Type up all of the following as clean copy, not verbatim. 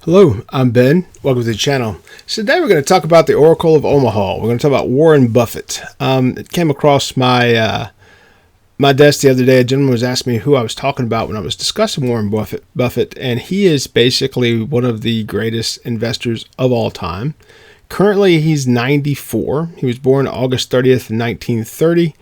Hello, I'm Ben. Welcome to the channel. So today we're going to talk about the Oracle of Omaha. We're going to talk about Warren Buffett. It came across my desk the other day. A gentleman was asking me who I was talking about when I was discussing Warren Buffett, and he is basically one of the greatest investors of all time. Currently, he's 94. He was born August 30th, 1930,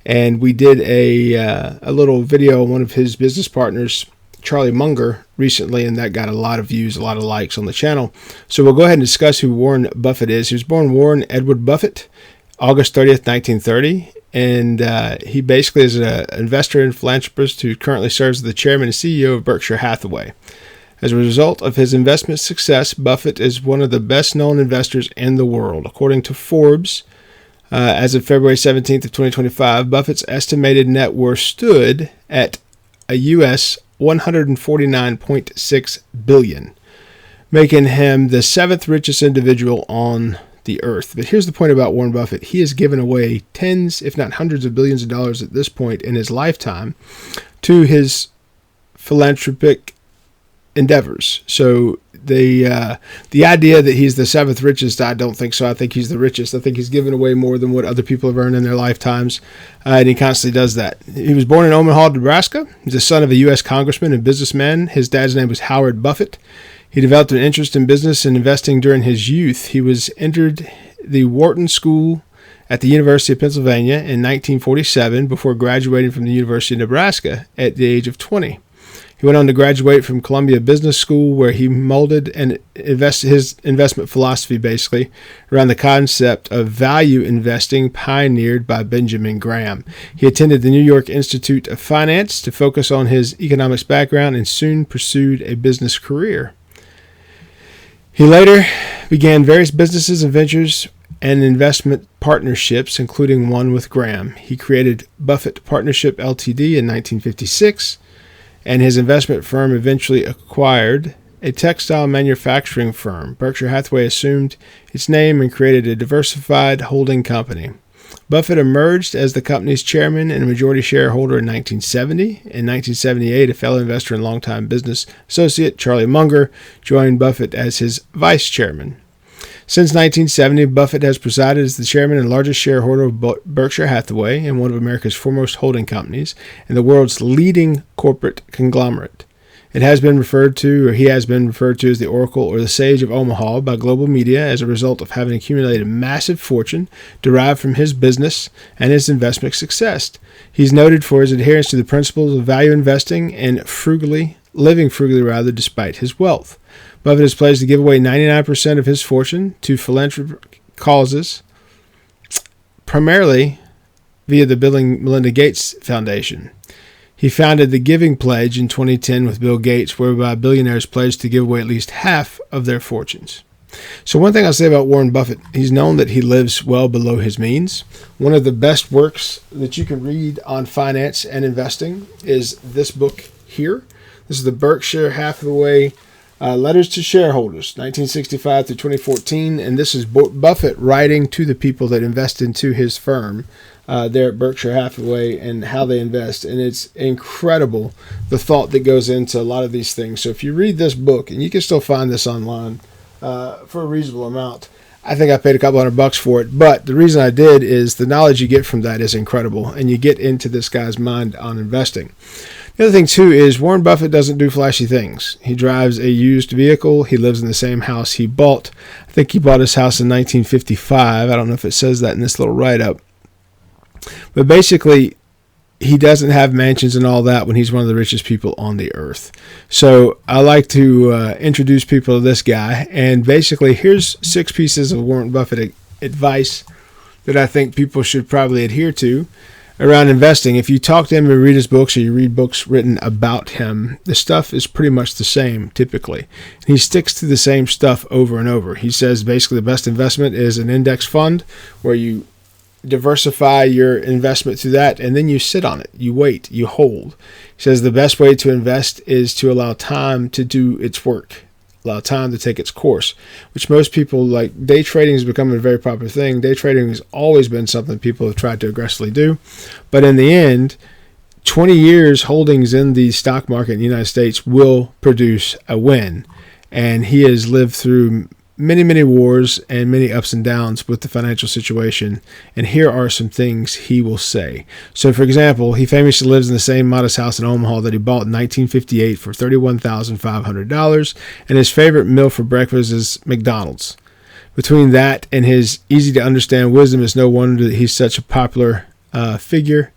and we did a little video on one of his business partners, Charlie Munger, recently, and that got a lot of views, a lot of likes on the channel. So we'll go ahead and discuss who Warren Buffett is. He was born Warren Edward Buffett, August 30th, 1930, and he basically is an investor and philanthropist who currently serves as the chairman and CEO of Berkshire Hathaway. As a result of his investment success, Buffett is one of the best-known investors in the world. According to Forbes, as of February 17th of 2025, Buffett's estimated net worth stood at a U.S. $149.6 billion, making him the seventh richest individual on the earth. But here's the point about Warren Buffett. He has given away tens, if not hundreds of billions of dollars at this point in his lifetime to his philanthropic endeavors. So the idea that he's the seventh richest, I don't think so. I think he's the richest. I think he's given away more than what other people have earned in their lifetimes, and he constantly does that. He was born in Omaha, Nebraska. He's the son of a U.S. congressman and businessman. His dad's name was Howard Buffett. He developed an interest in business and investing during his youth. He was entered the Wharton School at the University of Pennsylvania in 1947 before graduating from the University of Nebraska at the age of 20. He went on to graduate from Columbia Business School, where he molded and his investment philosophy basically around the concept of value investing pioneered by Benjamin Graham. He attended the New York Institute of Finance to focus on his economics background and soon pursued a business career. He later began various businesses and ventures and investment partnerships, including one with Graham. He created Buffett Partnership Ltd. in 1956. And his investment firm eventually acquired a textile manufacturing firm. Berkshire Hathaway assumed its name and created a diversified holding company. Buffett emerged as the company's chairman and majority shareholder in 1970. In 1978, a fellow investor and longtime business associate, Charlie Munger, joined Buffett as his vice chairman. Since 1970, Buffett has presided as the chairman and largest shareholder of Berkshire Hathaway and one of America's foremost holding companies and the world's leading corporate conglomerate. He has been referred to as the Oracle or the Sage of Omaha by global media as a result of having accumulated a massive fortune derived from his business and his investment success. He's noted for his adherence to the principles of value investing and living frugally despite his wealth. Buffett is pledged to give away 99% of his fortune to philanthropic causes, primarily via the Bill and Melinda Gates Foundation. He founded the Giving Pledge in 2010 with Bill Gates, whereby billionaires pledged to give away at least half of their fortunes. So one thing I'll say about Warren Buffett, he's known that he lives well below his means. One of the best works that you can read on finance and investing is this book here. This is the Berkshire Hathaway Letters to Shareholders, 1965 through 2014, and this is Buffett writing to the people that invest into his firm there at Berkshire Hathaway and how they invest, and it's incredible the thought that goes into a lot of these things. So if you read this book, and you can still find this online for a reasonable amount, I think I paid a couple $100 for it, but the reason I did is the knowledge you get from that is incredible, and you get into this guy's mind on investing. The other thing, too, is Warren Buffett doesn't do flashy things. He drives a used vehicle. He lives in the same house he bought. I think he bought his house in 1955. I don't know if it says that in this little write-up. But basically, he doesn't have mansions and all that when he's one of the richest people on the earth. So I like to introduce people to this guy. And basically, here's 6 pieces of Warren Buffett advice that I think people should probably adhere to around investing. If you talk to him and read his books, or you read books written about him, the stuff is pretty much the same typically. He sticks to the same stuff over and over. He says basically the best investment is an index fund where you diversify your investment through that, and then you sit on it. You wait, you hold. He says the best way to invest is to allow time to do its work. Allow time to take its course, which most people like. Day trading has become a very popular thing. Day trading has always been something people have tried to aggressively do, but in the end, 20 years holdings in the stock market in the United States will produce a win. and he has lived through many, many wars and many ups and downs with the financial situation. And here are some things he will say. So, for example, he famously lives in the same modest house in Omaha that he bought in 1958 for $31,500. And his favorite meal for breakfast is McDonald's. Between that and his easy-to-understand wisdom, it's no wonder that he's such a popular figure,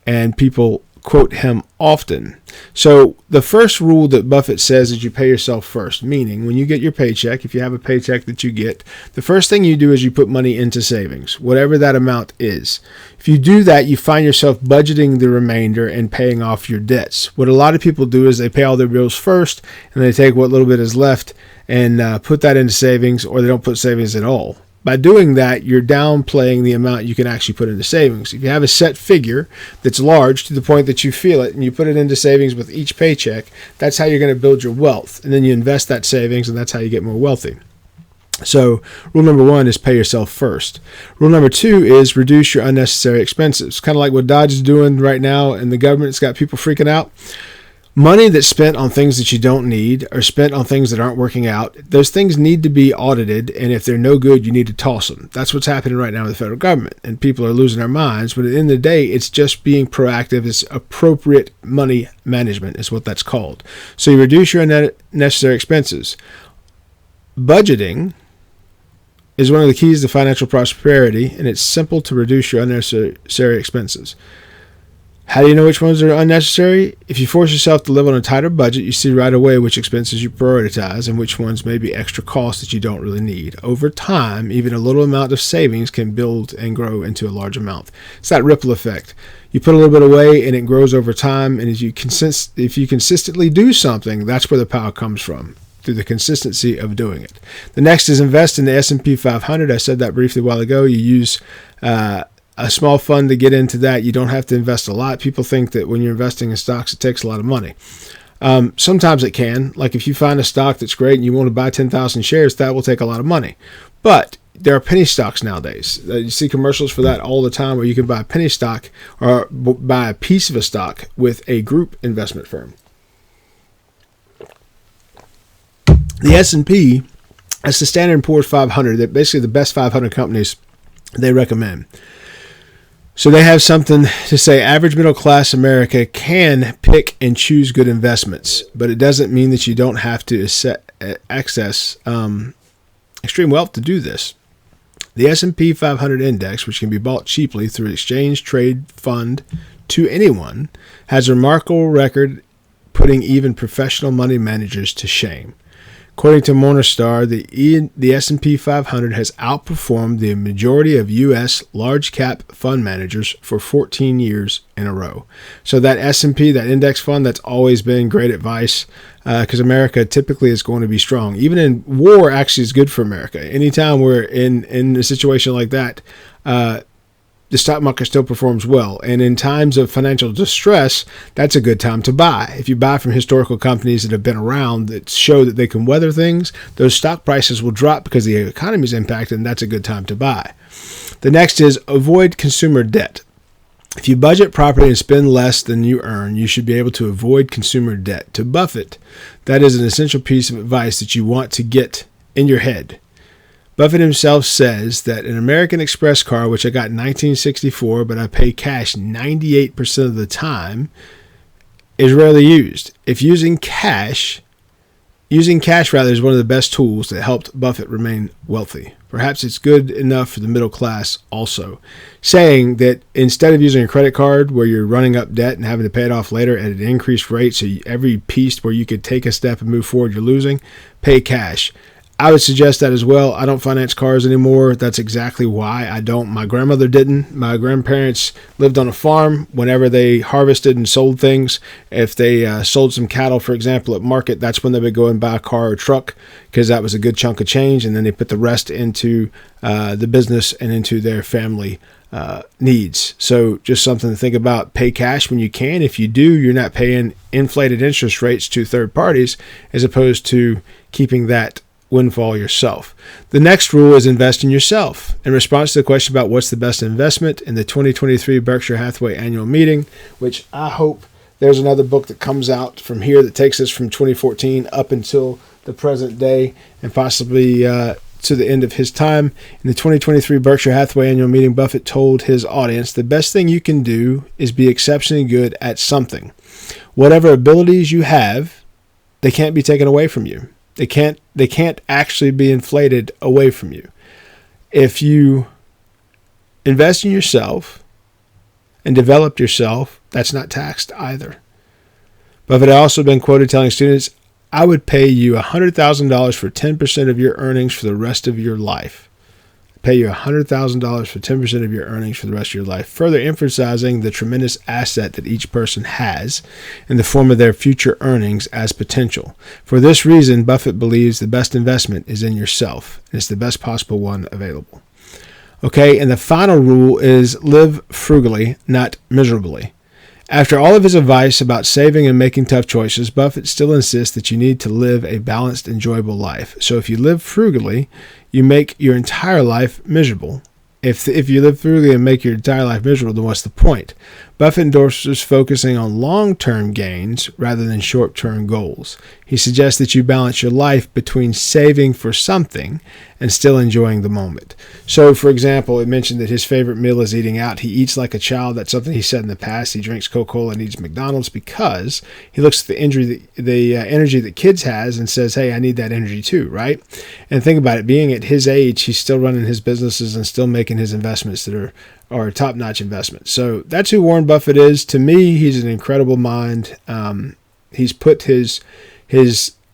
and people quote him often. So the first rule that Buffett says is you pay yourself first, meaning when you get your paycheck, if you have a paycheck that you get, the first thing you do is you put money into savings, whatever that amount is. If you do that, you find yourself budgeting the remainder and paying off your debts. What a lot of people do is they pay all their bills first, and they take what little bit is left and put that into savings, or they don't put savings at all. By doing that, you're downplaying the amount you can actually put into savings. If you have a set figure that's large to the point that you feel it and you put it into savings with each paycheck, that's how you're going to build your wealth. And then you invest that savings, and that's how you get more wealthy. So rule number 1 is pay yourself first. Rule number 2 is reduce your unnecessary expenses. Kind of like what Dodge is doing right now, and the government's got people freaking out. Money that's spent on things that you don't need or spent on things that aren't working out, those things need to be audited, and if they're no good, you need to toss them. That's what's happening right now with the federal government, and people are losing their minds. But at the end of the day, it's just being proactive. It's appropriate money management is what that's called. So you reduce your unnecessary expenses. Budgeting is one of the keys to financial prosperity, and it's simple to reduce your unnecessary expenses. How do you know which ones are unnecessary? If you force yourself to live on a tighter budget, you see right away which expenses you prioritize and which ones may be extra costs that you don't really need. Over time, even a little amount of savings can build and grow into a large amount. It's that ripple effect. You put a little bit away and it grows over time, and if you consistently do something, that's where the power comes from, through the consistency of doing it. The next is invest in the S&P 500. I said that briefly a while ago. You use a small fund to get into that. You don't have to invest a lot. People think that when you're investing in stocks, it takes a lot of money. Sometimes it can. Like if you find a stock that's great and you want to buy 10,000 shares, that will take a lot of money. But there are penny stocks nowadays. You see commercials for that all the time, where you can buy a penny stock or buy a piece of a stock with a group investment firm. The S&P, that's the Standard & Poor's 500. They're basically the best 500 companies they recommend. So they have something to say. Average middle class America can pick and choose good investments, but it doesn't mean that you don't have to access extreme wealth to do this. The S&P 500 index, which can be bought cheaply through exchange trade fund to anyone, has a remarkable record, putting even professional money managers to shame. According to Morningstar, the S&P 500 has outperformed the majority of U.S. large-cap fund managers for 14 years in a row. So that S&P, that index fund, that's always been great advice, because America typically is going to be strong. Even in war, actually is good for America. Anytime we're in a situation like that, the stock market still performs well. And in times of financial distress, that's a good time to buy. If you buy from historical companies that have been around that show that they can weather things, those stock prices will drop because the economy is impacted, and that's a good time to buy. The next is avoid consumer debt. If you budget properly and spend less than you earn, you should be able to avoid consumer debt. To Buffett, that is an essential piece of advice that you want to get in your head. Buffett himself says that an American Express car, which I got in 1964, but I pay cash 98% of the time, is rarely used. If using cash is one of the best tools that helped Buffett remain wealthy. Perhaps it's good enough for the middle class also. Saying that instead of using a credit card where you're running up debt and having to pay it off later at an increased rate, so every piece where you could take a step and move forward you're losing, pay cash. I would suggest that as well. I don't finance cars anymore. That's exactly why I don't. My grandmother didn't. My grandparents lived on a farm. Whenever they harvested and sold things, if they sold some cattle, for example, at market, that's when they would go and buy a car or truck, because that was a good chunk of change, and then they put the rest into the business and into their family needs. So just something to think about. Pay cash when you can. If you do, you're not paying inflated interest rates to third parties, as opposed to keeping that windfall yourself. The next rule is invest in yourself. In response to the question about what's the best investment in the 2023 Berkshire Hathaway annual meeting, which I hope there's another book that comes out from here that takes us from 2014 up until the present day and possibly to the end of his time. In the 2023 Berkshire Hathaway annual meeting, Buffett told his audience, the best thing you can do is be exceptionally good at something. Whatever abilities you have, they can't be taken away from you. They can't actually be inflated away from you. If you invest in yourself and develop yourself, that's not taxed either. Buffett had also been quoted telling students, I would pay you $100,000 for 10% of your earnings for the rest of your life. Pay you $100,000 for 10% of your earnings for the rest of your life, further emphasizing the tremendous asset that each person has in the form of their future earnings as potential. For this reason, Buffett believes the best investment is in yourself, and it's the best possible one available. Okay, and the final rule is live frugally, not miserably. After all of his advice about saving and making tough choices, Buffett still insists that you need to live a balanced, enjoyable life. So if you live frugally, you make your entire life miserable. If you live frugally and make your entire life miserable, then what's the point? Buffett endorses focusing on long-term gains rather than short-term goals. He suggests that you balance your life between saving for something and still enjoying the moment. So, for example, it mentioned that his favorite meal is eating out. He eats like a child. That's something he said in the past. He drinks Coca-Cola and eats McDonald's because he looks at the energy that kids has and says, hey, I need that energy too, right? And think about it. Being at his age, he's still running his businesses and still making his investments that are top-notch investments. So that's who Warren Buffett is. To me, he's an incredible mind. He's put his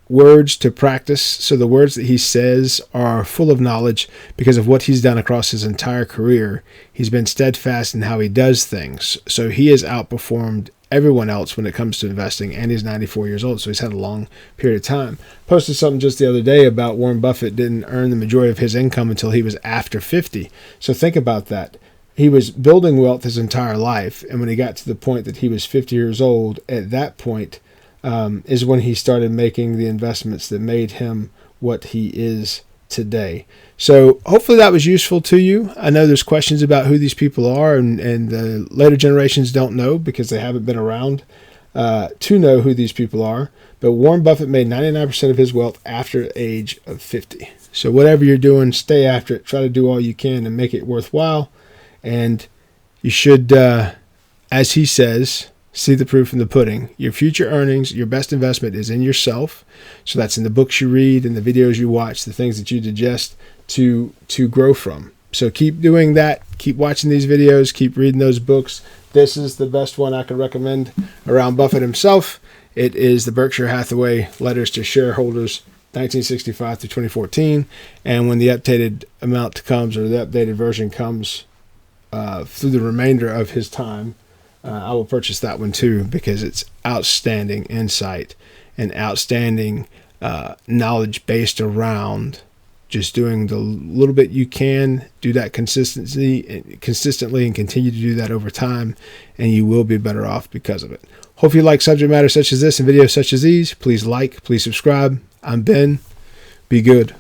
words to practice. So the words that he says are full of knowledge because of what he's done across his entire career. He's been steadfast in how he does things. So he has outperformed everyone else when it comes to investing, and he's 94 years old, so he's had a long period of time. Posted something just the other day about Warren Buffett didn't earn the majority of his income until he was after 50. So think about that. He was building wealth his entire life, and when he got to the point that he was 50 years old, at that point is when he started making the investments that made him what he is today. So hopefully that was useful to you. I know there's questions about who these people are, and the later generations don't know because they haven't been around to know who these people are. But Warren Buffett made 99% of his wealth after the age of 50. So whatever you're doing, stay after it. Try to do all you can and make it worthwhile. And you should, as he says, see the proof in the pudding. Your future earnings, your best investment is in yourself. So that's in the books you read and the videos you watch, the things that you digest to grow from. So keep doing that. Keep watching these videos. Keep reading those books. This is the best one I could recommend around Buffett himself. It is the Berkshire Hathaway Letters to Shareholders, 1965 through 2014. And when the updated amount comes, or the updated version comes through the remainder of his time, I will purchase that one too, because it's outstanding insight and outstanding knowledge based around just doing the little bit you can, do that consistently and continue to do that over time, and you will be better off because of it. Hope you like subject matter such as this and videos such as these. Please like, please subscribe. I'm Ben. Be good.